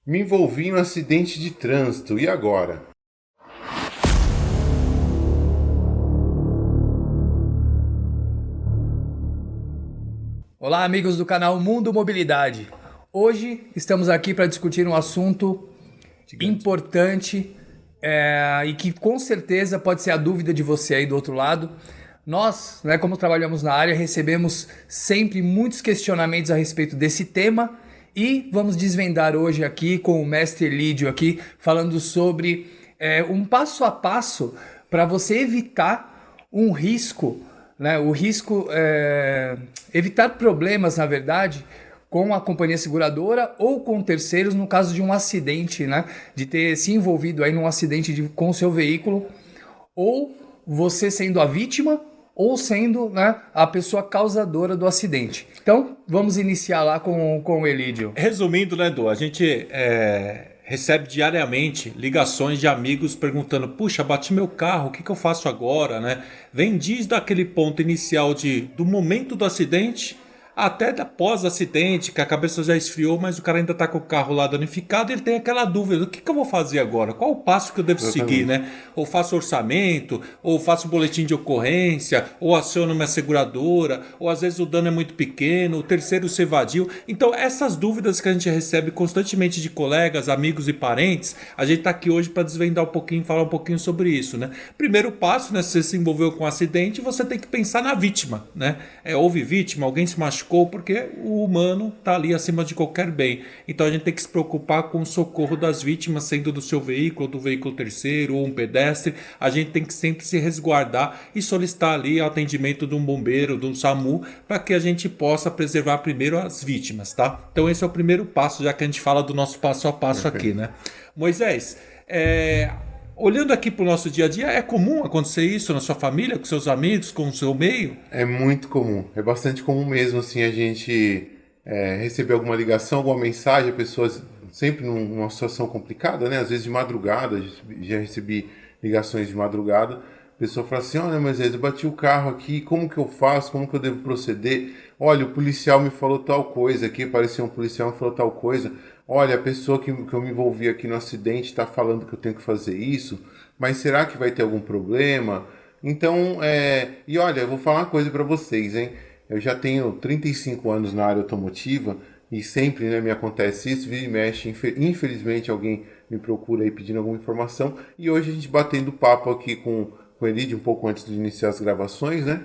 Me envolvi em um acidente de trânsito, e agora? Olá, amigos do canal Mundo Mobilidade. Hoje estamos aqui para discutir um assunto importante e que com certeza pode ser a dúvida de você aí do outro lado. Nós, né, como trabalhamos na área, recebemos sempre muitos questionamentos a respeito desse tema e vamos desvendar hoje aqui com o mestre Elídio aqui, falando sobre um passo a passo para você evitar um risco, né? O risco evitar problemas, na verdade, com a companhia seguradora ou com terceiros no caso de um acidente, né? De ter se envolvido aí num acidente com o seu veículo, ou você sendo a vítima ou sendo, né, a pessoa causadora do acidente. Então, vamos iniciar lá com o Elídio. Resumindo, né, Edu, a gente recebe diariamente ligações de amigos perguntando: puxa, bati meu carro, o que eu faço agora, né? Vem desde aquele ponto inicial do momento do acidente até da pós-acidente, que a cabeça já esfriou, mas o cara ainda está com o carro lá danificado e ele tem aquela dúvida: o que eu vou fazer agora? Qual o passo que eu devo seguir, né? Ou faço orçamento, ou faço boletim de ocorrência, ou aciono minha seguradora, ou às vezes o dano é muito pequeno, o terceiro se evadiu. Então, essas dúvidas que a gente recebe constantemente de colegas, amigos e parentes, a gente está aqui hoje para desvendar um pouquinho, falar um pouquinho sobre isso, né? Primeiro passo, né? Se você se envolveu com um acidente, você tem que pensar na vítima, né? Houve vítima, alguém se machucou, porque o humano está ali acima de qualquer bem. Então a gente tem que se preocupar com o socorro das vítimas, sendo do seu veículo, do veículo terceiro ou um pedestre. A gente tem que sempre se resguardar e solicitar ali o atendimento de um bombeiro, de um SAMU, para que a gente possa preservar primeiro as vítimas, tá? Então esse é o primeiro passo, já que a gente fala do nosso passo a passo aqui, né? Moisés, olhando aqui para o nosso dia a dia, é comum acontecer isso na sua família, com seus amigos, com o seu meio? É muito comum, é bastante comum mesmo, assim, a gente receber alguma ligação, alguma mensagem, a pessoa sempre numa situação complicada, né? Às vezes de madrugada, já recebi ligações de madrugada, a pessoa fala assim: olha, mas eu bati o carro aqui, como que eu faço, como que eu devo proceder? Olha, o policial me falou tal coisa aqui, apareceu um policial me falou tal coisa. Olha, a pessoa que eu me envolvi aqui no acidente está falando que eu tenho que fazer isso, mas será que vai ter algum problema? Então, e olha, eu vou falar uma coisa para vocês, hein? Eu já tenho 35 anos na área automotiva e sempre, né, me acontece isso, vira e mexe, infelizmente alguém me procura aí pedindo alguma informação, e hoje a gente batendo papo aqui com o Elídio um pouco antes de iniciar as gravações, né?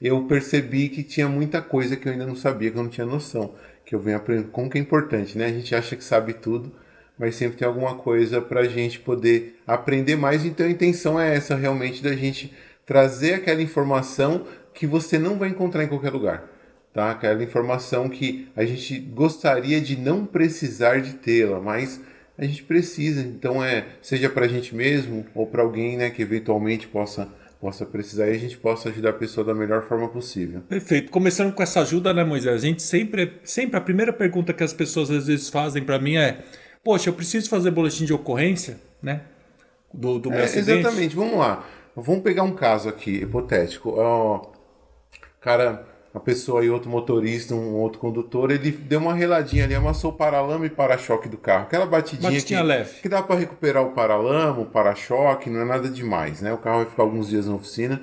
Eu percebi que tinha muita coisa que eu ainda não sabia, que eu não tinha noção, que eu venho aprendendo, como que é importante, né? A gente acha que sabe tudo, mas sempre tem alguma coisa para a gente poder aprender mais. Então a intenção é essa, realmente, da gente trazer aquela informação que você não vai encontrar em qualquer lugar, tá? Aquela informação que a gente gostaria de não precisar de tê-la, mas a gente precisa. Então seja para a gente mesmo ou para alguém, né, que eventualmente possa precisar, e a gente possa ajudar a pessoa da melhor forma possível. Perfeito. Começando com essa ajuda, né, Moisés? A gente sempre a primeira pergunta que as pessoas às vezes fazem para mim é: poxa, eu preciso fazer boletim de ocorrência, né? Do meu acidente? Exatamente, vamos lá. Vamos pegar um caso aqui, hipotético. Cara, uma pessoa e outro motorista, um outro condutor, ele deu uma reladinha ali, amassou o paralama e para-choque do carro. Aquela batidinha leve. que dá para recuperar o paralama, o para-choque, não é nada demais, né? O carro vai ficar alguns dias na oficina,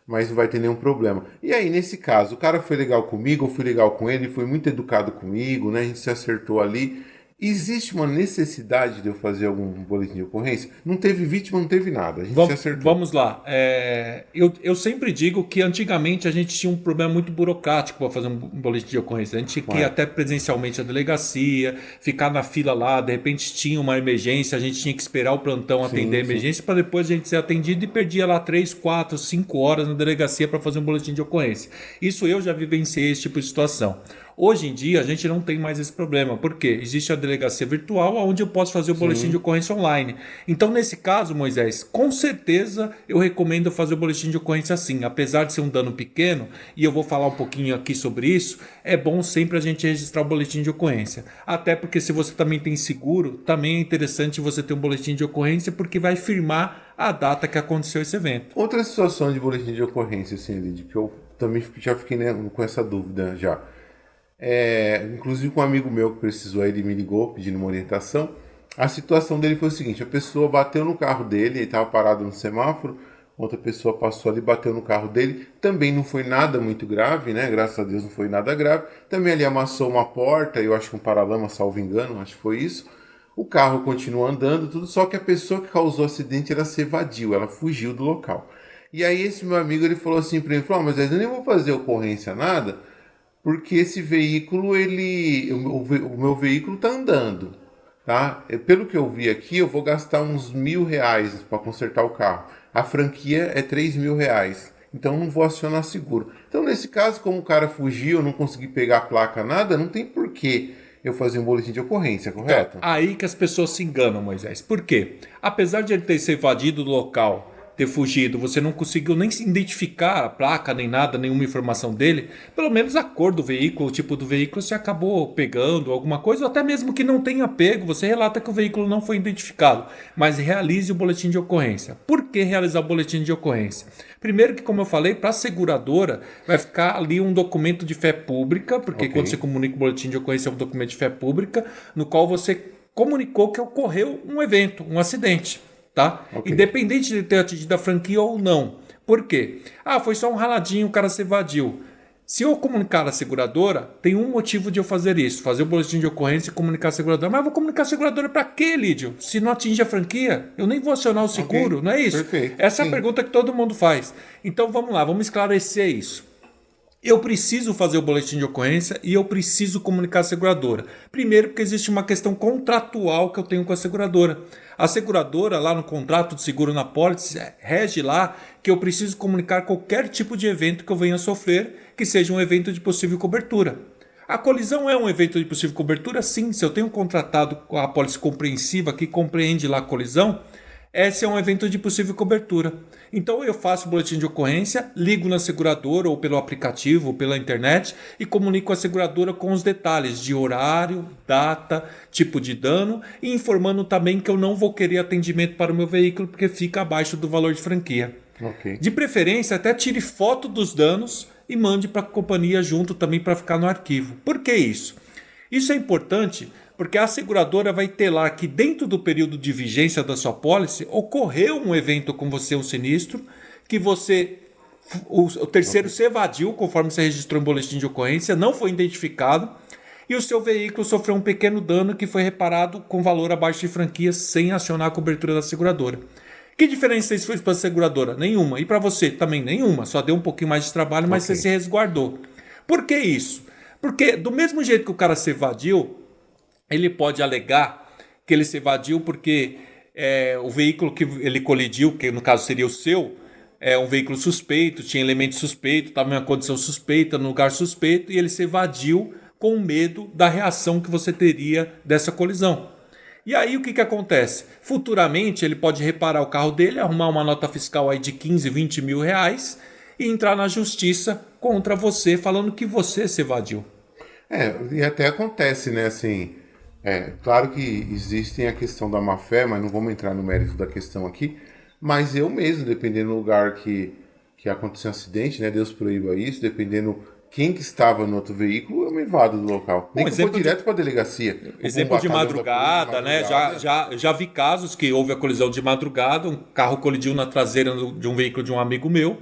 mas não vai ter nenhum problema. E aí, nesse caso, o cara foi legal comigo, eu fui legal com ele, foi muito educado comigo, né? A gente se acertou ali. Existe uma necessidade de eu fazer algum boletim de ocorrência? Não teve vítima, não teve nada. A gente se acertou. Vamos lá. Eu sempre digo que antigamente a gente tinha um problema muito burocrático para fazer um boletim de ocorrência. A gente tinha que ir até presencialmente à delegacia, ficar na fila lá, de repente tinha uma emergência, a gente tinha que esperar o plantão atender a emergência para depois a gente ser atendido, e perdia lá 3, 4, 5 horas na delegacia para fazer um boletim de ocorrência. Isso eu já vivenciei esse tipo de situação. Hoje em dia a gente não tem mais esse problema. Por quê? Existe a delegacia virtual onde eu posso fazer o boletim de ocorrência online. Então, nesse caso, Moisés, com certeza eu recomendo fazer o boletim de ocorrência assim. Apesar de ser um dano pequeno, e eu vou falar um pouquinho aqui sobre isso, é bom sempre a gente registrar o boletim de ocorrência. Até porque se você também tem seguro, também é interessante você ter um boletim de ocorrência, porque vai firmar a data que aconteceu esse evento. Outra situação de boletim de ocorrência, assim, Lid, que eu também já fiquei, né, com essa dúvida já. inclusive com um amigo meu que precisou, ele me ligou pedindo uma orientação. A situação dele foi o seguinte: a pessoa bateu no carro dele, ele estava parado no semáforo, outra pessoa passou ali e bateu no carro dele. Também não foi nada muito grave, né? Graças a Deus não foi nada grave. Também ali amassou uma porta, eu acho que um paralama, salvo engano, acho que foi isso. O carro continua andando, tudo, só que a pessoa que causou o acidente, ela se evadiu, ela fugiu do local. E aí esse meu amigo, ele falou assim para mim, mas eu nem vou fazer ocorrência nada, porque esse veículo, o meu veículo tá andando, tá? Pelo que eu vi aqui, eu vou gastar uns R$1.000 para consertar o carro. A franquia é R$3.000, então não vou acionar seguro. Então nesse caso, como o cara fugiu, eu não consegui pegar a placa, nada, não tem porquê eu fazer um boletim de ocorrência, correto? Aí que as pessoas se enganam, Moisés. Por quê? Apesar de ele ter se evadido do local, ter fugido, você não conseguiu nem se identificar a placa, nem nada, nenhuma informação dele, pelo menos a cor do veículo, o tipo do veículo, você acabou pegando alguma coisa, ou até mesmo que não tenha pego, você relata que o veículo não foi identificado, mas realize o boletim de ocorrência. Por que realizar o boletim de ocorrência? Primeiro que, como eu falei, para a seguradora vai ficar ali um documento de fé pública, porque quando você comunica o boletim de ocorrência é um documento de fé pública, no qual você comunicou que ocorreu um evento, um acidente. Tá? Independente de ter atingido a franquia ou não. Por quê? Foi só um raladinho, o cara se evadiu. Se eu comunicar à seguradora, tem um motivo de eu fazer isso, fazer o boletim de ocorrência e comunicar à seguradora. Mas eu vou comunicar à seguradora para quê, Lídio? Se não atinge a franquia, eu nem vou acionar o seguro, não é isso? Perfeito. Essa é a pergunta que todo mundo faz. Então vamos lá, vamos esclarecer isso. Eu preciso fazer o boletim de ocorrência e eu preciso comunicar à seguradora. Primeiro porque existe uma questão contratual que eu tenho com a seguradora. A seguradora, lá no contrato de seguro na pólice, rege lá que eu preciso comunicar qualquer tipo de evento que eu venha a sofrer, que seja um evento de possível cobertura. A colisão é um evento de possível cobertura? Sim, se eu tenho contratado com a pólice compreensiva que compreende lá a colisão, esse é um evento de possível cobertura. Então eu faço o boletim de ocorrência, ligo na seguradora ou pelo aplicativo ou pela internet e comunico a seguradora com os detalhes de horário, data, tipo de dano e informando também que eu não vou querer atendimento para o meu veículo porque fica abaixo do valor de franquia. De preferência, até tire foto dos danos e mande para a companhia junto também para ficar no arquivo. Por que isso? Isso é importante porque a seguradora vai ter lá que dentro do período de vigência da sua pólice ocorreu um evento com você, um sinistro, que o terceiro se evadiu conforme você registrou em boletim de ocorrência, não foi identificado e o seu veículo sofreu um pequeno dano que foi reparado com valor abaixo de franquia sem acionar a cobertura da seguradora. Que diferença isso fez para a seguradora? Nenhuma. E para você também nenhuma. Só deu um pouquinho mais de trabalho, mas você se resguardou. Por que isso? Porque do mesmo jeito que o cara se evadiu, ele pode alegar que ele se evadiu porque o veículo que ele colidiu, que no caso seria o seu, é um veículo suspeito, tinha elemento suspeito, estava em uma condição suspeita, no lugar suspeito, e ele se evadiu com medo da reação que você teria dessa colisão. E aí o que acontece? Futuramente ele pode reparar o carro dele, arrumar uma nota fiscal aí de 15, 20 mil reais e entrar na justiça contra você falando que você se evadiu. E até acontece, né, assim... claro que existem a questão da má-fé, mas não vamos entrar no mérito da questão aqui. Mas eu mesmo, dependendo do lugar que aconteceu um acidente, né? Deus proíba isso, dependendo quem que estava no outro veículo, eu me evado do local. Nem que for direto para a delegacia. Exemplo de madrugada, né? Já vi casos que houve a colisão de madrugada, um carro colidiu na traseira de um veículo de um amigo meu.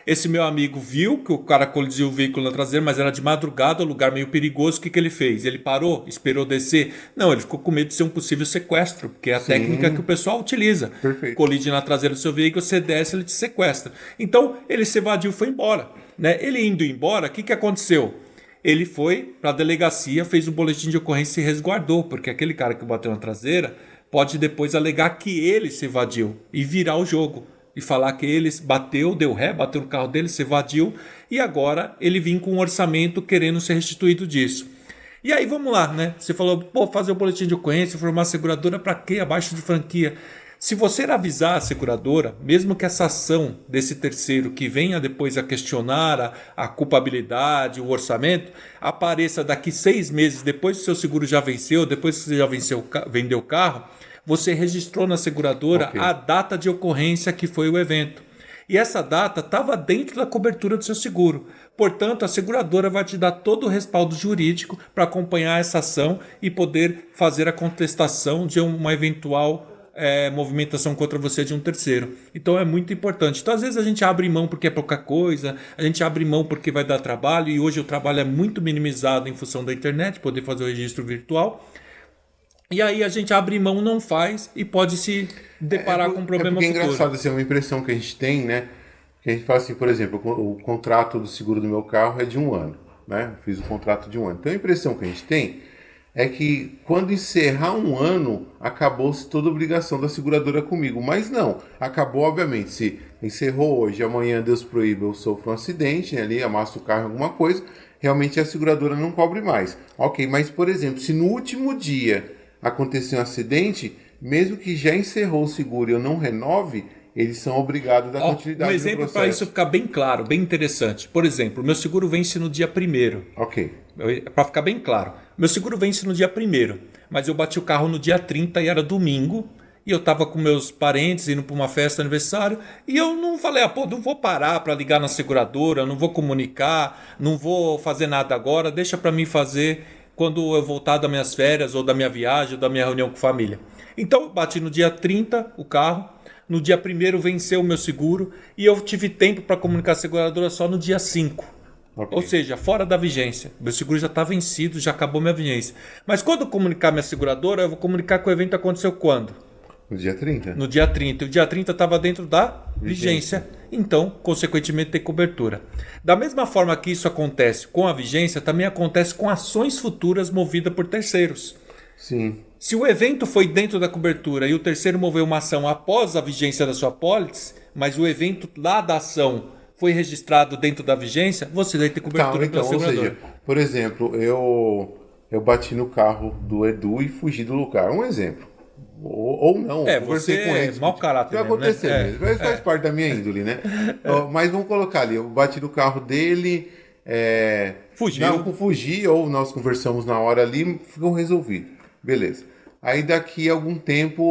Esse meu amigo viu que o cara colidiu o veículo na traseira, mas era de madrugada, um lugar meio perigoso. O que ele fez? Ele parou, esperou descer? Não, ele ficou com medo de ser um possível sequestro, porque é a técnica que o pessoal utiliza. Perfeito. Colide na traseira do seu veículo, você desce, ele te sequestra. Então, ele se evadiu e foi embora. Né? Ele indo embora, o que aconteceu? Ele foi para a delegacia, fez um boletim de ocorrência e se resguardou, porque aquele cara que bateu na traseira pode depois alegar que ele se evadiu e virar o jogo. E falar que ele bateu, deu ré, bateu no carro dele, se evadiu e agora ele vinha com um orçamento querendo ser restituído disso. E aí vamos lá, né? Você falou, fazer o boletim de ocorrência, formar a seguradora para quê? Abaixo de franquia. Se você avisar a seguradora, mesmo que essa ação desse terceiro que venha depois a questionar a culpabilidade, o orçamento, apareça daqui 6 meses, depois que o seu seguro já venceu, depois que você já vendeu o carro, você registrou na seguradora a data de ocorrência que foi o evento. E essa data estava dentro da cobertura do seu seguro. Portanto, a seguradora vai te dar todo o respaldo jurídico para acompanhar essa ação e poder fazer a contestação de uma eventual movimentação contra você de um terceiro. Então é muito importante. Então às vezes a gente abre mão porque é pouca coisa, a gente abre mão porque vai dar trabalho, e hoje o trabalho é muito minimizado em função da internet, poder fazer o registro virtual. E aí a gente abre mão, não faz e pode se deparar com um problema futuro. É futuro. engraçado, assim, é uma impressão que a gente tem, né? Que a gente fala assim, por exemplo, o contrato do seguro do meu carro é de 1 ano, né? Eu fiz o contrato de 1 ano. Então a impressão que a gente tem é que quando encerrar 1 ano, acabou-se toda a obrigação da seguradora comigo. Mas não, acabou obviamente. Se encerrou hoje, amanhã, Deus proíbe, eu sofro um acidente, né, ali, amasso o carro, alguma coisa, realmente a seguradora não cobre mais. Ok, mas por exemplo, se no último dia acontecer um acidente, mesmo que já encerrou o seguro e eu não renove, eles são obrigados a dar continuidade um no exemplo processo. para isso ficar bem claro, bem interessante. Por exemplo, meu seguro vence no dia 1º. Ok. Para ficar bem claro. Meu seguro vence no dia 1º, mas eu bati o carro no dia 30 e era domingo. E eu estava com meus parentes indo para uma festa aniversário. E eu não falei, não vou parar para ligar na seguradora, não vou comunicar, não vou fazer nada agora, deixa para mim fazer quando eu voltar das minhas férias, ou da minha viagem, ou da minha reunião com família. Então eu bati no dia 30 o carro. No dia 1º venceu o meu seguro e eu tive tempo para comunicar a seguradora só no dia 5. Okay. Ou seja, fora da vigência. Meu seguro já está vencido, já acabou minha vigência. Mas quando eu comunicar minha seguradora, eu vou comunicar que o evento aconteceu quando? No dia 30. No dia 30. O dia 30 estava dentro da vigência. Então, consequentemente, tem cobertura. Da mesma forma que isso acontece com a vigência, também acontece com ações futuras movidas por terceiros. Sim. Se o evento foi dentro da cobertura e o terceiro moveu uma ação após a vigência da sua apólice, mas o evento lá da ação foi registrado dentro da vigência, você vai ter cobertura pela seguradora. Ou seja, por exemplo, eu bati no carro do Edu e fugi do lugar. Um exemplo. Ou não. Você com eles, mau caráter. Vai acontecer mesmo. Mas faz parte da minha índole, né? Mas vamos colocar ali. Eu bati no carro dele. Fugiu. Não, fugi, ou nós conversamos na hora ali, ficou resolvido. Beleza. Aí daqui a algum tempo,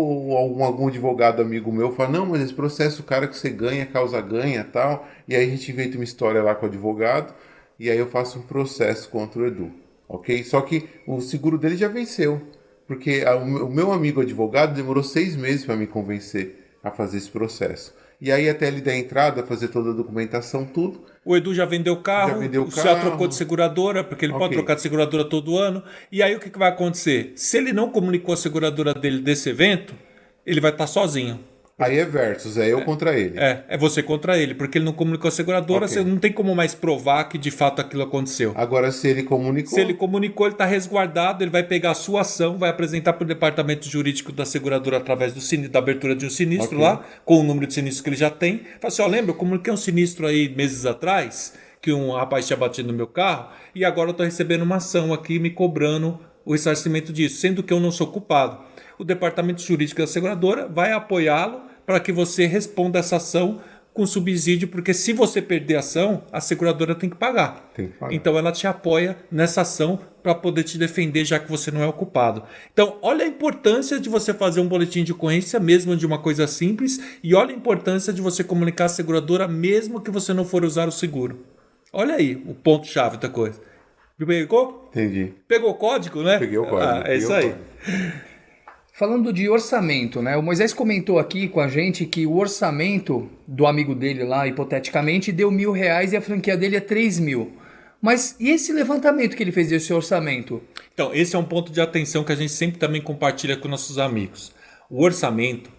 algum advogado amigo meu fala, não, mas esse processo, o cara que você ganha, causa ganha e tal. E aí a gente inventa uma história lá com o advogado, e aí eu faço um processo contra o Edu. Ok? Só que o seguro dele já venceu. Porque o meu amigo advogado demorou 6 meses para me convencer a fazer esse processo. E aí até ele dar entrada, fazer toda a documentação, tudo. O Edu já vendeu o carro, já trocou de seguradora, porque ele pode trocar de seguradora todo ano. E aí o que vai acontecer? Se ele não comunicou a seguradora dele desse evento, ele vai estar sozinho. Aí é versus, é eu contra ele. É você contra ele, porque ele não comunicou a seguradora, você não tem como mais provar que de fato aquilo aconteceu. Agora, se ele comunicou... Se ele comunicou, ele está resguardado, ele vai pegar a sua ação, vai apresentar para o departamento jurídico da seguradora através da abertura de um sinistro lá, com o número de sinistro que ele já tem. Fala assim, lembra, eu comuniquei um sinistro aí meses atrás, que um rapaz tinha batido no meu carro, e agora eu estou recebendo uma ação aqui me cobrando o ressarcimento disso, sendo que eu não sou culpado. O departamento jurídico da seguradora vai apoiá-lo para que você responda essa ação com subsídio, porque se você perder a ação, a seguradora tem que pagar. Então ela te apoia nessa ação para poder te defender, já que você não é o culpado. Então olha a importância de você fazer um boletim de ocorrência, mesmo de uma coisa simples, e olha a importância de você comunicar a seguradora, mesmo que você não for usar o seguro. Olha aí o ponto-chave da coisa. Pegou? Entendi. Pegou o código, né? Peguei o código. É isso aí. Falando de orçamento, né? O Moisés comentou aqui com a gente que o orçamento do amigo dele lá, hipoteticamente, deu R$1.000 e a franquia dele é 3.000. Mas e esse levantamento que ele fez desse orçamento? Então, esse é um ponto de atenção que a gente sempre também compartilha com nossos amigos. O orçamento,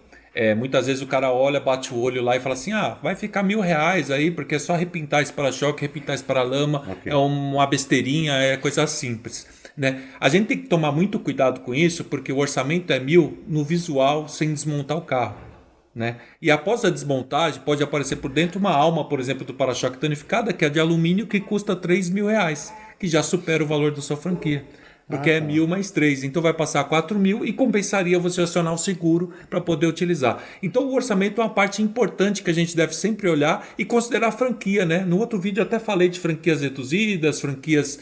muitas vezes o cara olha, bate o olho lá e fala assim, vai ficar R$1.000 aí, porque é só repintar esse para-choque, repintar esse para-lama, é uma besteirinha, é coisa simples. Né? A gente tem que tomar muito cuidado com isso, porque o orçamento é 1.000 no visual, sem desmontar o carro. Né? E após a desmontagem, pode aparecer por dentro uma alma, por exemplo, do para-choque danificada, que é de alumínio, que custa R$3.000, que já supera o valor da sua franquia. porque é 1.000 mais 3. Então vai passar 4.000 e compensaria você acionar o seguro para poder utilizar. Então o orçamento é uma parte importante que a gente deve sempre olhar e considerar a franquia, né? No outro vídeo eu até falei de franquias reduzidas, franquias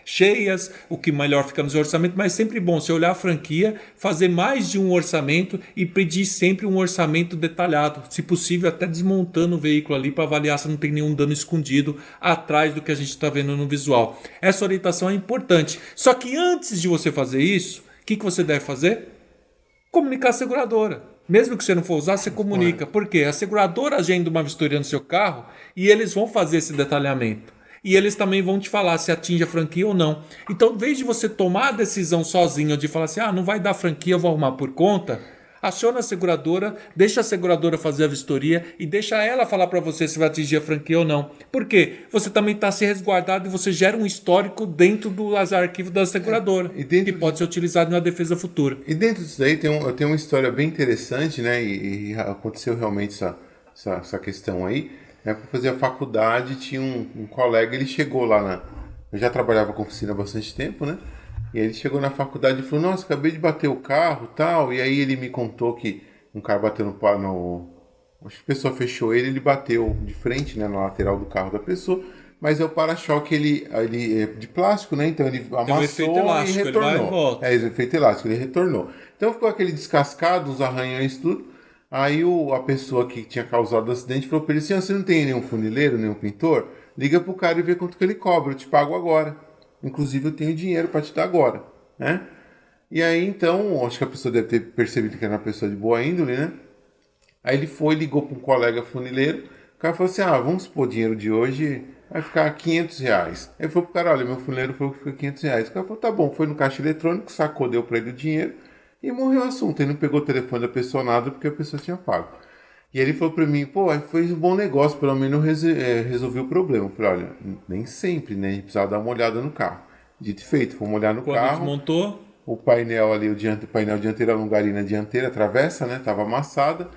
cheias, o que melhor fica no seu orçamento, mas é sempre bom você olhar a franquia, fazer mais de um orçamento e pedir sempre um orçamento detalhado, se possível até desmontando o veículo ali para avaliar se não tem nenhum dano escondido atrás do que a gente está vendo no visual. Essa orientação é importante. Só que antes de você fazer isso, o que você deve fazer? Comunicar a seguradora. Mesmo que você não for usar, você comunica. Por quê? A seguradora agenda uma vistoria no seu carro e eles vão fazer esse detalhamento. E eles também vão te falar se atinge a franquia ou não. Então, em vez de você tomar a decisão sozinho de falar assim, não vai dar franquia, eu vou arrumar por conta, aciona a seguradora, deixa a seguradora fazer a vistoria e deixa ela falar para você se vai atingir a franquia ou não. Por quê? Você também está se resguardado e você gera um histórico dentro dos arquivos da seguradora, que pode ser utilizado na defesa futura. E dentro disso daí tem uma história bem interessante, né? E aconteceu realmente essa questão aí. Para fazer a faculdade, tinha um colega, ele chegou lá eu já trabalhava com oficina há bastante tempo, né? E aí ele chegou na faculdade e falou, nossa, acabei de bater o carro e tal. E aí ele me contou que um cara bateu acho que a pessoa fechou ele bateu de frente, né, na lateral do carro da pessoa. Mas o para-choque, ele é de plástico, né? Então ele amassou efeito elástico, e retornou. Ele vai e volta. O efeito elástico, ele retornou. Então ficou aquele descascado, os arranhões, tudo. Aí a pessoa que tinha causado o acidente falou para ele assim, você não tem nenhum funileiro, nenhum pintor? Liga pro cara e vê quanto que ele cobra, eu te pago agora. Inclusive eu tenho dinheiro para te dar agora, né? E aí então, acho que a pessoa deve ter percebido que era uma pessoa de boa índole, né? Aí ele ligou para um colega funileiro, o cara falou assim, vamos supor, o dinheiro de hoje vai ficar R$500. Aí ele falou pro cara, olha, meu funileiro falou que fica R$500. O cara falou, tá bom, foi no caixa eletrônico, sacou, deu para ele o dinheiro, e morreu o assunto. Ele não pegou o telefone da pessoa nada porque a pessoa tinha pago. E ele falou pra mim, foi um bom negócio, pelo menos resolveu o problema. Eu falei, olha, nem sempre, né? A gente precisava dar uma olhada no carro. Dito e feito, fomos olhar no carro. Quando desmontou? O painel ali, o painel dianteiro, a longarina dianteira, a travessa, né? Tava amassada.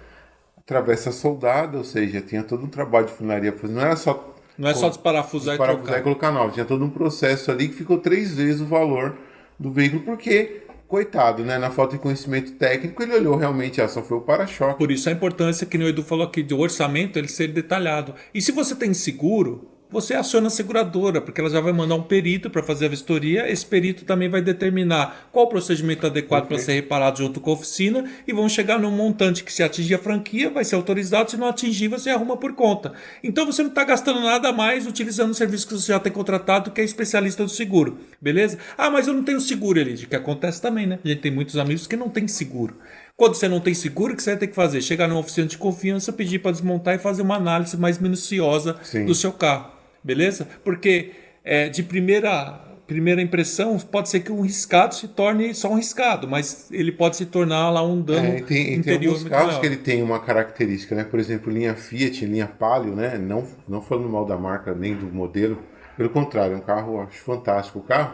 A travessa soldada, ou seja, tinha todo um trabalho de funilaria. Não era só... Não é só desparafusar e colocar nova. Tinha todo um processo ali que ficou 3 vezes o valor do veículo, porque... Coitado, né? Na falta de conhecimento técnico, ele olhou realmente, só foi o para-choque. Por isso a importância, que o Edu falou aqui, do orçamento, ele ser detalhado. E se você tem seguro, você aciona a seguradora, porque ela já vai mandar um perito para fazer a vistoria. Esse perito também vai determinar qual o procedimento adequado para ser reparado junto com a oficina e vão chegar num montante que, se atingir a franquia, vai ser autorizado. Se não atingir, você arruma por conta. Então você não está gastando nada a mais utilizando o serviço que você já tem contratado, que é especialista do seguro. Beleza? Mas eu não tenho seguro, Elide, que acontece também, né? A gente tem muitos amigos que não tem seguro. Quando você não tem seguro, o que você vai ter que fazer? Chegar numa oficina de confiança, pedir para desmontar e fazer uma análise mais minuciosa do seu carro. Beleza? Porque de primeira impressão, pode ser que um riscado se torne só um riscado, mas ele pode se tornar lá um dano interior. Tem alguns carros que ele tem uma característica, né? Por exemplo, linha Fiat, linha Palio, né? Não falando mal da marca nem do modelo, pelo contrário, é um carro, acho fantástico o carro.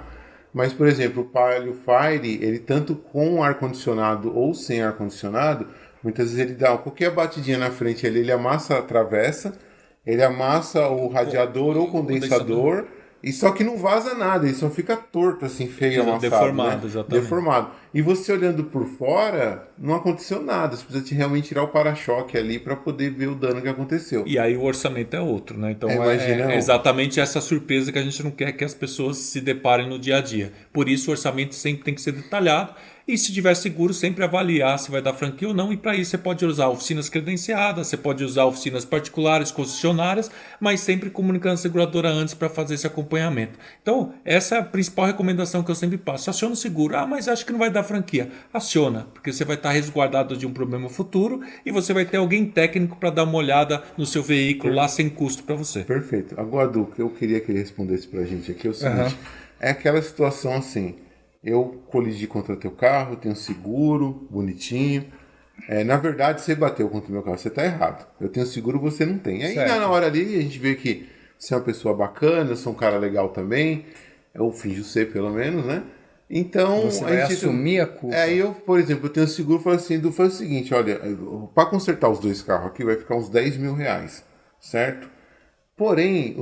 Mas, por exemplo, o Palio Fire, ele tanto com ar-condicionado ou sem ar-condicionado, muitas vezes ele dá qualquer batidinha na frente, ele amassa a travessa, ele amassa o radiador ou condensador, e só que não vaza nada, ele só fica torto, assim, feio, amassado. Deformado, né? Exatamente. Deformado. E você olhando por fora, não aconteceu nada. Você precisa realmente tirar o para-choque ali para poder ver o dano que aconteceu. E aí o orçamento é outro, né? Então imagina, é exatamente essa surpresa que a gente não quer que as pessoas se deparem no dia a dia. Por isso o orçamento sempre tem que ser detalhado. E se tiver seguro, sempre avaliar se vai dar franquia ou não. E para isso você pode usar oficinas credenciadas, você pode usar oficinas particulares, concessionárias, mas sempre comunicando a seguradora antes para fazer esse acompanhamento. Então, essa é a principal recomendação que eu sempre passo. Aciona o seguro. Mas acho que não vai dar franquia. Aciona, porque você vai estar resguardado de um problema futuro e você vai ter alguém técnico para dar uma olhada no seu veículo lá sem custo para você. Perfeito. Agora, Du, eu queria que ele respondesse para a gente aqui é o seguinte. É aquela situação assim... Eu colidi contra teu carro, tenho seguro, bonitinho. Na verdade, você bateu contra o meu carro, você está errado. Eu tenho seguro, você não tem. Aí na hora ali a gente vê que você é uma pessoa bacana, eu sou um cara legal também. Eu finjo ser, pelo menos, né? Então... Você vai assumir a culpa. Aí eu, por exemplo, eu tenho seguro, falo assim, Du, faz o seguinte, olha, para consertar os 2 carros aqui vai ficar uns R$10 mil, certo? Porém,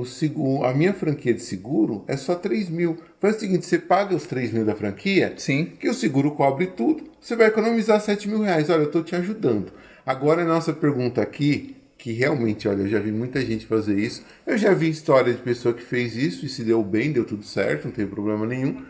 a minha franquia de seguro é só 3 mil. Faz o seguinte, você paga os 3 mil da franquia, Sim. que o seguro cobre tudo, você vai economizar 7 mil reais. Olha, eu estou te ajudando. Agora, a nossa pergunta aqui, que realmente, olha, eu já vi muita gente fazer isso. Eu já vi história de pessoa que fez isso e se deu bem, deu tudo certo, não teve problema nenhum.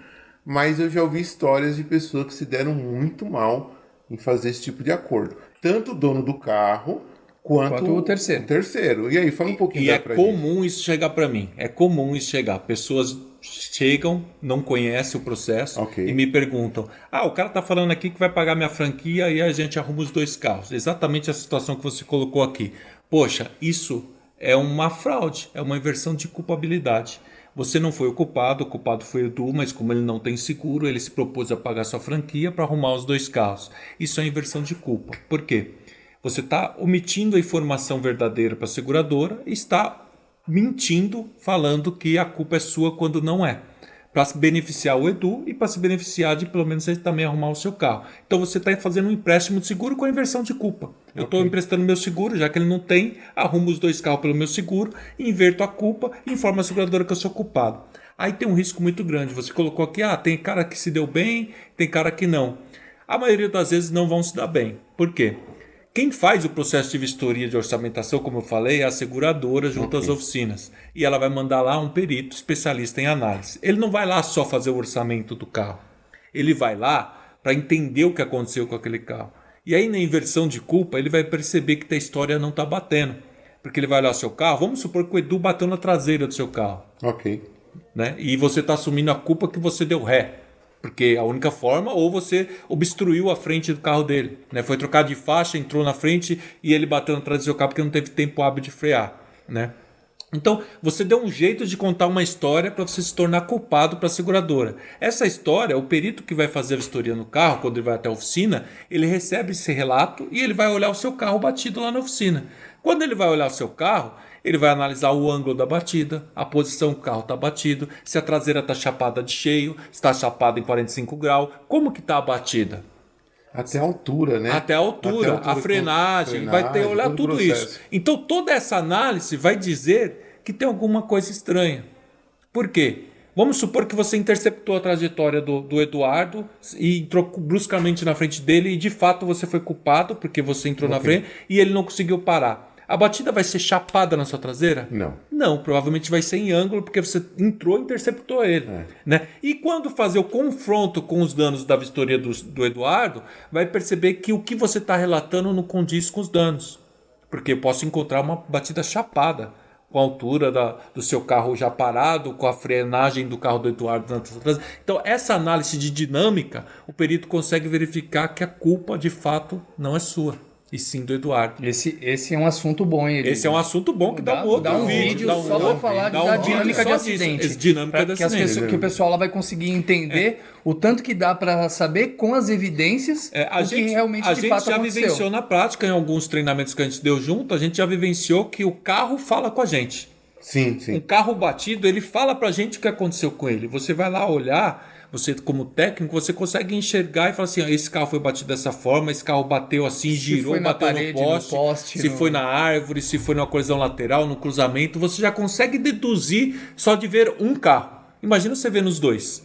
Mas eu já ouvi histórias de pessoas que se deram muito mal em fazer esse tipo de acordo. Tanto o dono do carro... Quanto o terceiro. E aí, fala um pouquinho E é comum isso chegar para mim. É comum isso chegar. Pessoas chegam, não conhecem o processo e me perguntam: o cara tá falando aqui que vai pagar minha franquia e a gente arruma os 2 carros. Exatamente a situação que você colocou aqui. Poxa, isso é uma fraude, é uma inversão de culpabilidade. Você não foi o culpado foi o Edu, mas como ele não tem seguro, ele se propôs a pagar sua franquia para arrumar os 2 carros. Isso é inversão de culpa. Por quê? Você está omitindo a informação verdadeira para a seguradora e está mentindo, falando que a culpa é sua quando não é. Para se beneficiar o Edu e para se beneficiar de pelo menos ele também arrumar o seu carro. Então você está fazendo um empréstimo de seguro com a inversão de culpa. Eu estou emprestando meu seguro, já que ele não tem, arrumo os 2 carros pelo meu seguro, inverto a culpa e informo a seguradora que eu sou culpado. Aí tem um risco muito grande. Você colocou aqui, tem cara que se deu bem, tem cara que não. A maioria das vezes não vão se dar bem. Por quê? Quem faz o processo de vistoria de orçamentação, como eu falei, é a seguradora junto às oficinas. E ela vai mandar lá um perito especialista em análise. Ele não vai lá só fazer o orçamento do carro. Ele vai lá para entender o que aconteceu com aquele carro. E aí, na inversão de culpa, ele vai perceber que a história não está batendo. Porque ele vai olhar o seu carro, vamos supor que o Edu bateu na traseira do seu carro. Ok. Né? E você está assumindo a culpa que você deu ré. Porque a única forma, ou você obstruiu a frente do carro dele, né? Foi trocar de faixa, entrou na frente e ele bateu atrás do seu carro porque não teve tempo hábil de frear, né? Então, você deu um jeito de contar uma história para você se tornar culpado para a seguradora. Essa história, o perito que vai fazer a vistoria no carro, quando ele vai até a oficina, ele recebe esse relato e ele vai olhar o seu carro batido lá na oficina. Quando ele vai olhar o seu carro, ele vai analisar o ângulo da batida, a posição que o carro está batido, se a traseira está chapada de cheio, se está chapada em 45 graus, como que está a batida. Até a altura, né? Até a altura, a frenagem, vai ter que olhar tudo isso. Então toda essa análise vai dizer que tem alguma coisa estranha. Por quê? Vamos supor que você interceptou a trajetória do Eduardo e entrou bruscamente na frente dele e de fato você foi culpado porque você entrou na frente e ele não conseguiu parar. A batida vai ser chapada na sua traseira? Não. Não, provavelmente vai ser em ângulo porque você entrou e interceptou ele. Né? E quando fazer o confronto com os danos da vistoria do Eduardo, vai perceber que o que você está relatando não condiz com os danos. Porque eu posso encontrar uma batida chapada com a altura do seu carro já parado, com a frenagem do carro do Eduardo na sua traseira. Então, essa análise de dinâmica, o perito consegue verificar que a culpa, de fato, não é sua. E sim do Eduardo. Esse é um assunto bom, hein? Esse é um assunto bom que dá um outro vídeo. Dá um vídeo só para falar da dinâmica de acidente. Dinâmica de acidente. Que o pessoal lá vai conseguir entender o tanto que dá para saber com as evidências o que realmente de fato aconteceu. A gente já vivenciou na prática, em alguns treinamentos que a gente deu junto, a gente já vivenciou que o carro fala com a gente. Sim, sim. Um carro batido, ele fala pra gente o que aconteceu com ele. Você vai lá olhar... Você, como técnico, você consegue enxergar e falar assim, esse carro foi batido dessa forma, esse carro bateu assim, girou, bateu no poste, se foi na árvore, se foi numa colisão lateral, no cruzamento, você já consegue deduzir só de ver um carro. Imagina você vendo os dois.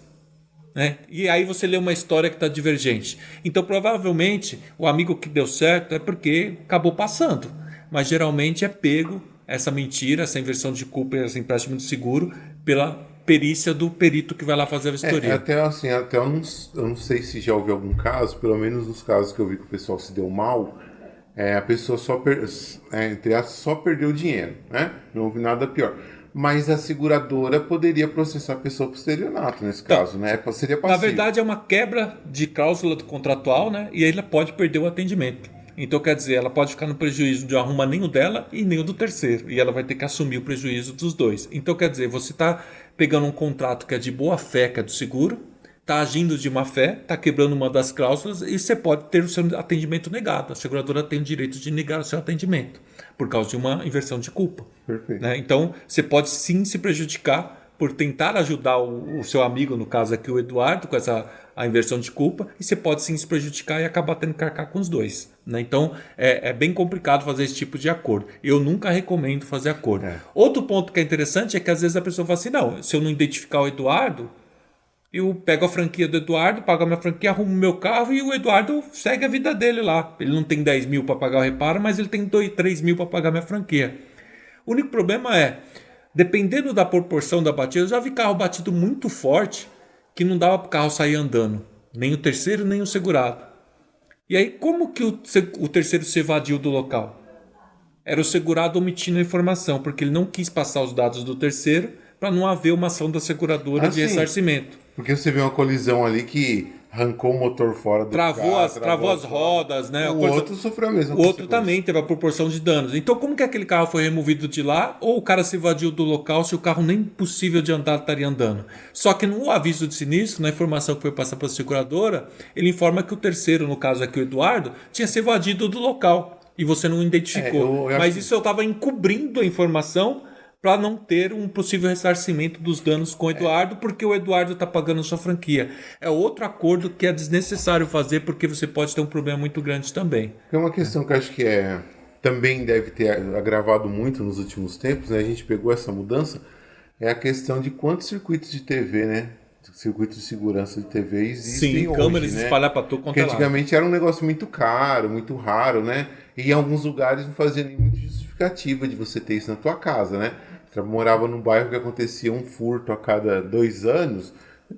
Né? E aí você lê uma história que está divergente. Então, provavelmente, o amigo que deu certo é porque acabou passando. Mas geralmente é pego essa mentira, essa inversão de culpa, esse empréstimo de seguro pela perícia do perito que vai lá fazer a vistoria. Até eu não sei se já houve algum caso, pelo menos nos casos que eu vi que o pessoal se deu mal, a pessoa só perdeu dinheiro, né? Não houve nada pior. Mas a seguradora poderia processar a pessoa por estelionato nesse caso, né? Seria passivo. Na verdade, é uma quebra de cláusula do contratual, né? E aí ela pode perder o atendimento. Então, quer dizer, ela pode ficar no prejuízo de arrumar nem o dela e nem o do terceiro. E ela vai ter que assumir o prejuízo dos dois. Então, quer dizer, você está pegando um contrato que é de boa fé, que é do seguro, está agindo de má fé, está quebrando uma das cláusulas e você pode ter o seu atendimento negado. A seguradora tem o direito de negar o seu atendimento por causa de uma inversão de culpa. Perfeito. Né? Então, você pode sim se prejudicar por tentar ajudar o seu amigo, no caso aqui o Eduardo, com a inversão de culpa, e você pode sim se prejudicar e acabar tendo que arcar com os dois. Né? Então é bem complicado fazer esse tipo de acordo. Eu nunca recomendo fazer acordo. Outro ponto que é interessante é que às vezes a pessoa fala assim, não, se eu não identificar o Eduardo, eu pego a franquia do Eduardo, pago a minha franquia, arrumo o meu carro e o Eduardo segue a vida dele lá. Ele não tem 10 mil para pagar o reparo, mas ele tem 3 mil para pagar a minha franquia. O único problema é, dependendo da proporção da batida, eu já vi carro batido muito forte que não dava para o carro sair andando. Nem o terceiro, nem o segurado. E aí, como que o terceiro se evadiu do local? Era o segurado omitindo a informação, porque ele não quis passar os dados do terceiro para não haver uma ação da seguradora de ressarcimento. Porque você vê uma colisão ali que arrancou o motor fora do carro. Travou as rodas, né? O outro sofreu a mesma coisa. O outro também teve a proporção de danos. Então, como que aquele carro foi removido de lá? Ou o cara se evadiu do local se o carro nem possível de andar estaria andando? Só que no aviso de sinistro, na informação que foi passada para a seguradora, ele informa que o terceiro, no caso aqui o Eduardo, tinha se evadido do local. E você não identificou. Mas isso eu estava encobrindo a informação para não ter um possível ressarcimento dos danos com o Eduardo, porque o Eduardo está pagando sua franquia. É outro acordo que é desnecessário fazer, porque você pode ter um problema muito grande também. É uma questão que eu acho que também deve ter agravado muito nos últimos tempos, né? A gente pegou essa mudança, é a questão de quantos circuitos de TV, né? Circuitos de segurança de TV existem hoje, câmeras né? espalhar para tudo quanto é lado. Porque antigamente era um negócio muito caro, muito raro, né? E em alguns lugares não fazia nem muita justificativa de você ter isso na tua casa, né? Morava num bairro que acontecia um furto a cada 2 anos.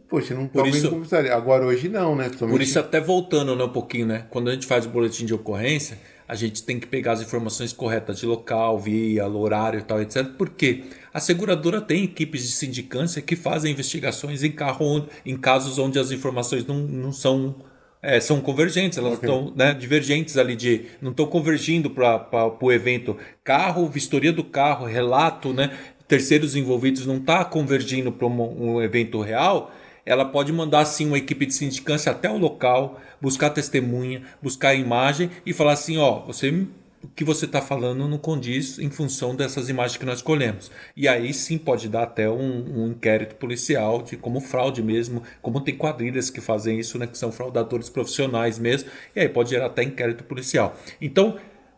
Poxa, não começaria. Agora hoje não, né? Por isso, até voltando, né, um pouquinho, né? Quando a gente faz o boletim de ocorrência, a gente tem que pegar as informações corretas de local, via, horário e tal, etc. Porque a seguradora tem equipes de sindicância que fazem investigações em casos onde as informações não são são convergentes, elas estão divergentes ali, não estão convergindo para o evento. Carro, vistoria do carro, relato, né? Terceiros envolvidos não está convergindo para um evento real. Ela pode mandar sim uma equipe de sindicância até o local, buscar testemunha, buscar imagem e falar assim, o que você está falando não condiz em função dessas imagens que nós escolhemos. E aí sim pode dar até um inquérito policial de como fraude mesmo, como tem quadrilhas que fazem isso, né, que são fraudadores profissionais mesmo, e aí pode gerar até inquérito policial. Então,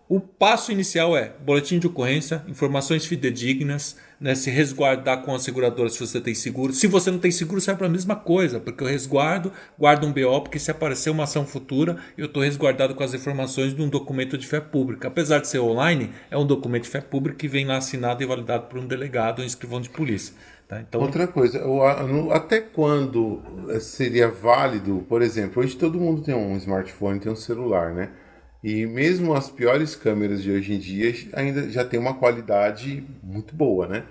o passo inicial é boletim de ocorrência, informações fidedignas, né, se resguardar com a seguradora se você tem seguro. Se você não tem seguro, serve para a mesma coisa, porque eu resguardo, guardo um BO, porque se aparecer uma ação futura, eu estou resguardado com as informações de um documento de fé pública. Apesar de ser online, é um documento de fé pública que vem lá assinado e validado por um delegado ou um escrivão de polícia. Tá? Então, outra coisa, até quando seria válido, por exemplo, hoje todo mundo tem um smartphone, tem um celular, né? E mesmo as piores câmeras de hoje em dia ainda já tem uma qualidade muito boa, né?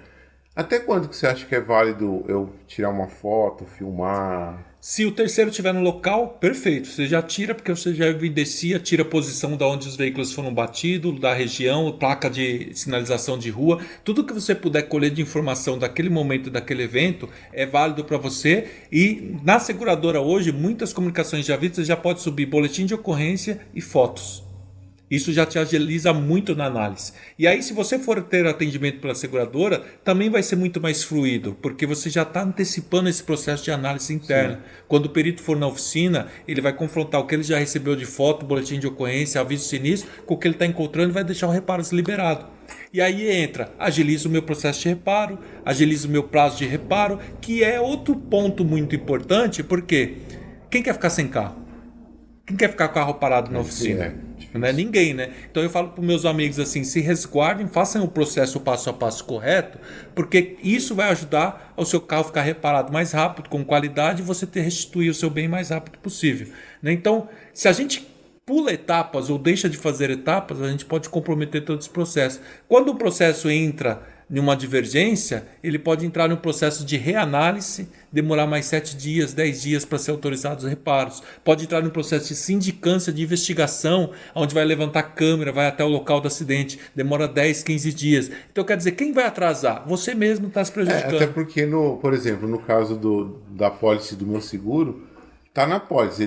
Até quando que você acha que é válido eu tirar uma foto, filmar? Se o terceiro estiver no local, perfeito. Você já tira, porque você já evidencia, tira a posição de onde os veículos foram batidos, da região, placa de sinalização de rua. Tudo que você puder colher de informação daquele momento, daquele evento, é válido para você. E na seguradora hoje, muitas comunicações já vistas já pode subir boletim de ocorrência e fotos. Isso já te agiliza muito na análise. E aí, se você for ter atendimento pela seguradora, também vai ser muito mais fluido, porque você já está antecipando esse processo de análise interna. Sim. Quando o perito for na oficina, ele vai confrontar o que ele já recebeu de foto, boletim de ocorrência, aviso de sinistro, com o que ele está encontrando e vai deixar o reparo liberado. E aí entra, agiliza o meu processo de reparo, agiliza o meu prazo de reparo, que é outro ponto muito importante, porque quem quer ficar sem carro? Quem quer ficar com o carro parado na oficina? Não é ninguém, né? Então eu falo para os meus amigos assim, se resguardem, façam o processo passo a passo correto, porque isso vai ajudar ao seu carro ficar reparado mais rápido, com qualidade, e você restituir o seu bem mais rápido possível. Né? Então, se a gente pula etapas ou deixa de fazer etapas, a gente pode comprometer todo esse processo. Quando o processo entra em uma divergência, ele pode entrar no processo de reanálise, demorar mais 7 dias, 10 dias para ser autorizados os reparos. Pode entrar no processo de sindicância, de investigação, onde vai levantar câmera, vai até o local do acidente, demora 10, 15 dias. Então, quer dizer, quem vai atrasar? Você mesmo está se prejudicando. Até porque, por exemplo, no caso da pólice do meu seguro, está na pólice.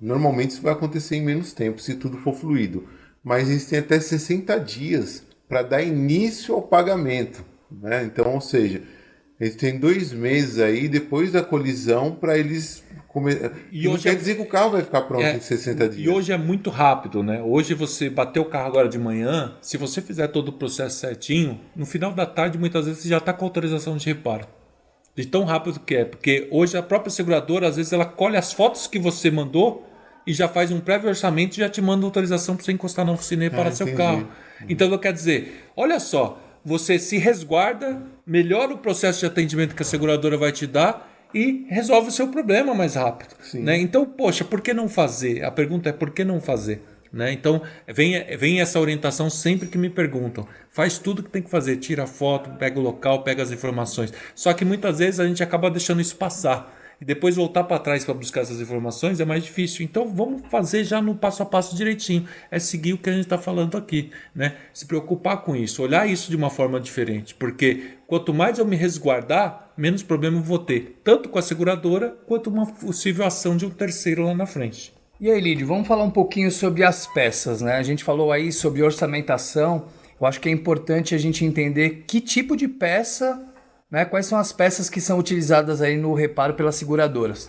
Normalmente isso vai acontecer em menos tempo, se tudo for fluido. Mas eles têm até 60 dias para dar início ao pagamento, né? Então, ou seja, Eles têm 2 meses aí depois da colisão para eles E não hoje quer dizer que o carro vai ficar pronto em 60 dias. E hoje é muito rápido, né? Hoje você bateu o carro agora de manhã, se você fizer todo o processo certinho, no final da tarde muitas vezes você já está com autorização de reparo. De tão rápido que é, porque hoje a própria seguradora, às vezes ela colhe as fotos que você mandou e já faz um prévio orçamento e já te manda autorização para você encostar na oficina e parar seu carro. Então, quer dizer, olha só, você se resguarda, melhora o processo de atendimento que a seguradora vai te dar e resolve o seu problema mais rápido. Né? Então, poxa, por que não fazer? A pergunta é por que não fazer? Né? Então, vem essa orientação sempre que me perguntam. Faz tudo que tem que fazer, tira foto, pega o local, pega as informações. Só que muitas vezes a gente acaba deixando isso passar. E depois voltar para trás para buscar essas informações é mais difícil. Então vamos fazer já no passo a passo direitinho. É seguir o que a gente está falando aqui. Né? Se preocupar com isso, olhar isso de uma forma diferente. Porque quanto mais eu me resguardar, menos problema eu vou ter. Tanto com a seguradora, quanto uma possível ação de um terceiro lá na frente. E aí, Lídio, vamos falar um pouquinho sobre as peças, né? A gente falou aí sobre orçamentação. Eu acho que é importante a gente entender que tipo de peça, né? Quais são as peças que são utilizadas aí no reparo pelas seguradoras.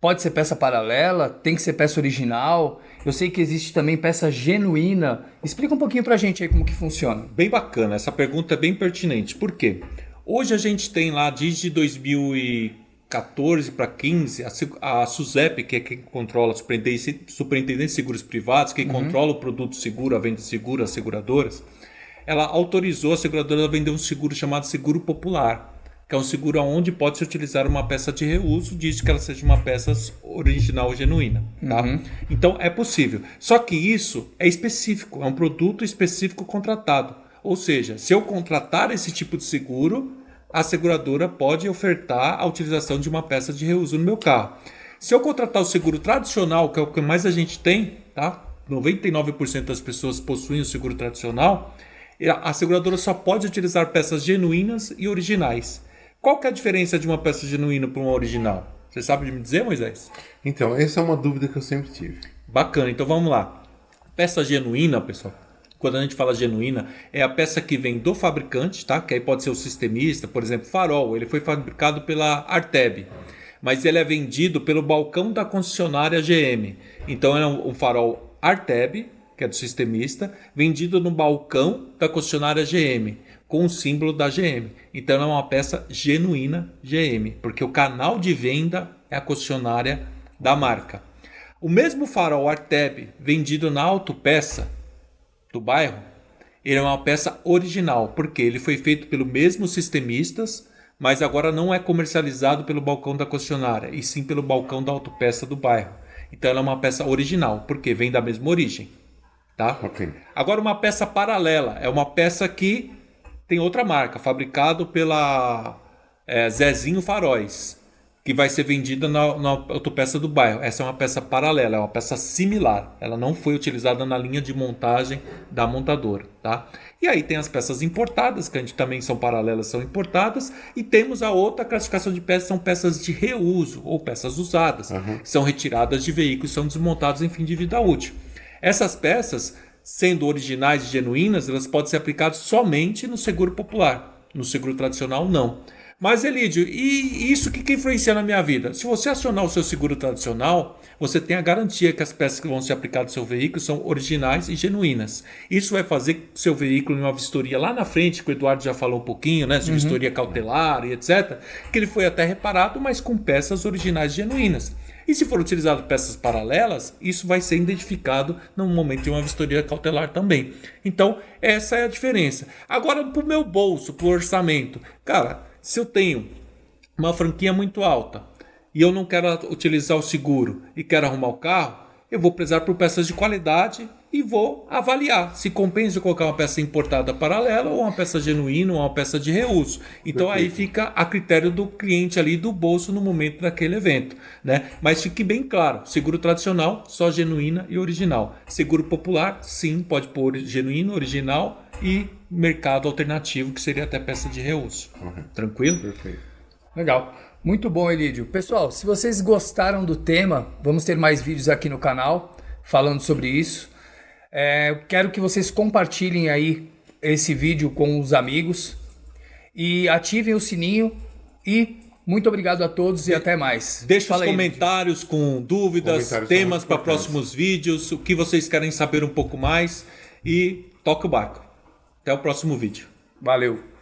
Pode ser peça paralela, tem que ser peça original. Eu sei que existe também peça genuína. Explica um pouquinho pra gente aí como que funciona. Bem bacana, essa pergunta é bem pertinente. Por quê? Hoje a gente tem lá desde 2014 para 15, a SUSEP, que é quem controla a Superintendência de Seguros Privados, quem controla o produto seguro, a venda de seguro, as seguradoras, ela autorizou a seguradora a vender um seguro chamado seguro popular, que é um seguro onde pode se utilizar uma peça de reuso, desde que ela seja uma peça original ou genuína. Tá? Então é possível. Só que isso é específico, é um produto específico contratado. Ou seja, se eu contratar esse tipo de seguro, a seguradora pode ofertar a utilização de uma peça de reuso no meu carro. Se eu contratar o seguro tradicional, que é o que mais a gente tem, tá? 99% das pessoas possuem o seguro tradicional, a seguradora só pode utilizar peças genuínas e originais. Qual que é a diferença de uma peça genuína para uma original? Você sabe me dizer, Moisés? Então, essa é uma dúvida que eu sempre tive. Bacana, então vamos lá. Peça genuína, pessoal, quando a gente fala genuína, é a peça que vem do fabricante, tá? Que aí pode ser o sistemista, por exemplo, farol, ele foi fabricado pela Arteb, mas ele é vendido pelo balcão da concessionária GM. Então é um farol Arteb, que é do sistemista, vendido no balcão da concessionária GM, com o símbolo da GM. Então é uma peça genuína GM, porque o canal de venda é a concessionária da marca. O mesmo farol Arteb vendido na autopeça do bairro, ele é uma peça original, porque ele foi feito pelo mesmo sistemistas, mas agora não é comercializado pelo balcão da concessionária, e sim pelo balcão da autopeça do bairro. Então ela é uma peça original, porque vem da mesma origem. Tá? Ok. Agora uma peça paralela, é uma peça que tem outra marca, fabricado pela Zezinho Faróis, que vai ser vendida na autopeça do bairro. Essa é uma peça paralela, é uma peça similar. Ela não foi utilizada na linha de montagem da montadora. Tá? E aí tem as peças importadas, que a gente também são paralelas, são importadas. E temos a outra classificação de peças, são peças de reuso, ou peças usadas, que são retiradas de veículos e são desmontadas em fim de vida útil. Essas peças, sendo originais e genuínas, elas podem ser aplicadas somente no seguro popular. No seguro tradicional, não. Mas, Elídio, e isso que influencia na minha vida? Se você acionar o seu seguro tradicional, você tem a garantia que as peças que vão ser aplicadas no seu veículo são originais e genuínas. Isso vai fazer que o seu veículo, em uma vistoria lá na frente, que o Eduardo já falou um pouquinho, né, de vistoria cautelar e etc., que ele foi até reparado, mas com peças originais e genuínas. E se for utilizado peças paralelas, isso vai ser identificado no momento de uma vistoria cautelar também. Então, essa é a diferença. Agora, para o meu bolso, para o orçamento. Cara, se eu tenho uma franquia muito alta e eu não quero utilizar o seguro e quero arrumar o carro, eu vou prezar por peças de qualidade e vou avaliar se compensa eu colocar uma peça importada paralela ou uma peça genuína ou uma peça de reuso. Então aí fica a critério do cliente ali, do bolso, no momento daquele evento, né? Mas fique bem claro, seguro tradicional, só genuína e original. Seguro popular, sim, pode pôr genuíno, original e mercado alternativo, que seria até peça de reuso. Tranquilo? Perfeito. Legal. Muito bom, Elídio. Pessoal, se vocês gostaram do tema, vamos ter mais vídeos aqui no canal falando sobre isso. Eu quero que vocês compartilhem aí esse vídeo com os amigos e ativem o sininho E muito obrigado a todos e até mais. Deixe os Fala aí. comentários com dúvidas, Comentários temas são para muito importantes. próximos vídeos, o que vocês querem saber um pouco mais e toca o barco. Até o próximo vídeo. Valeu.